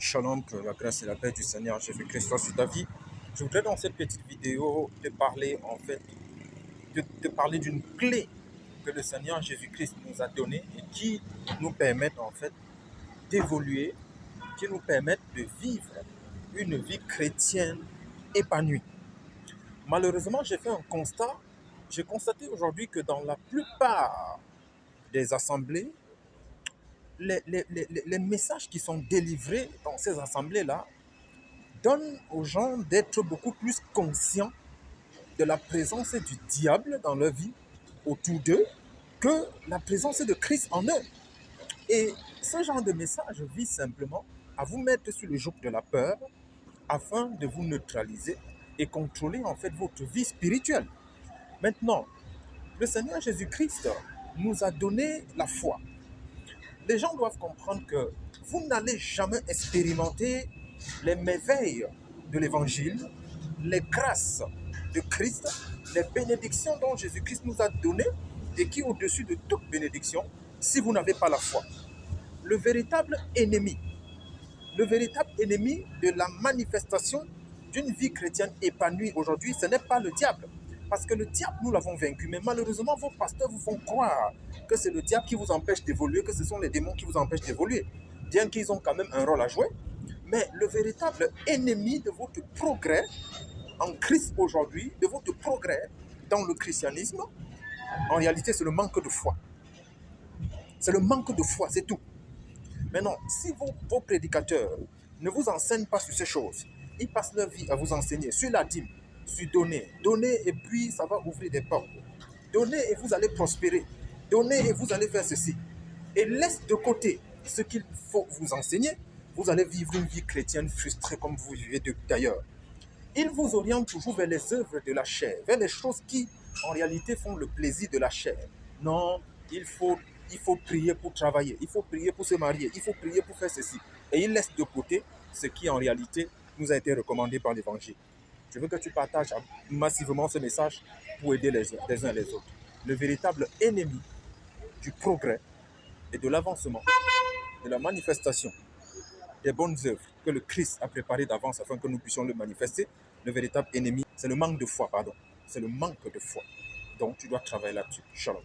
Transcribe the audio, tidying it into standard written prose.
Shalom, que la grâce et la paix du Seigneur Jésus-Christ soit sur ta vie. Je voudrais dans cette petite vidéo te parler d'une clé que le Seigneur Jésus-Christ nous a donnée et qui nous permettent d'évoluer, qui nous permettent de vivre une vie chrétienne épanouie. Malheureusement, j'ai fait un constat. J'ai constaté aujourd'hui que dans la plupart des assemblées, les messages qui sont délivrés dans ces assemblées-là donnent aux gens d'être beaucoup plus conscients de la présence du diable dans leur vie, autour d'eux, que la présence de Christ en eux. Et ce genre de message vise simplement à vous mettre sur le joug de la peur afin de vous neutraliser et contrôler votre vie spirituelle. Maintenant, le Seigneur Jésus-Christ nous a donné la foi. Les gens doivent comprendre que vous n'allez jamais expérimenter les merveilles de l'Évangile, les grâces de Christ, les bénédictions dont Jésus-Christ nous a données et qui au-dessus de toute bénédiction, si vous n'avez pas la foi. Le véritable ennemi de la manifestation d'une vie chrétienne épanouie aujourd'hui, ce n'est pas le diable. Parce que le diable, nous l'avons vaincu. Mais malheureusement, vos pasteurs vous font croire que c'est le diable qui vous empêche d'évoluer, que ce sont les démons qui vous empêchent d'évoluer. Bien qu'ils ont quand même un rôle à jouer. Mais le véritable ennemi de votre progrès en Christ aujourd'hui, de votre progrès dans le christianisme, en réalité, c'est le manque de foi. C'est le manque de foi, c'est tout. Maintenant, si vos prédicateurs ne vous enseignent pas sur ces choses, ils passent leur vie à vous enseigner sur la dîme, sur donner et puis ça va ouvrir des portes. Donnez et vous allez prospérer. Donnez et vous allez faire ceci. Et laisse de côté ce qu'il faut vous enseigner. Vous allez vivre une vie chrétienne frustrée comme vous vivez d'ailleurs. Ils vous orientent toujours vers les œuvres de la chair, vers les choses qui, en réalité, font le plaisir de la chair. Non, il faut prier pour travailler, il faut prier pour se marier, il faut prier pour faire ceci. Et ils laissent de côté ce qui, en réalité, nous a été recommandé par l'Évangile. Je veux que tu partages massivement ce message pour aider les uns les autres. Le véritable ennemi du progrès et de l'avancement, de la manifestation des bonnes œuvres que le Christ a préparées d'avance afin que nous puissions le manifester, le véritable ennemi, c'est le manque de foi, C'est le manque de foi. Donc, tu dois travailler là-dessus. Shalom.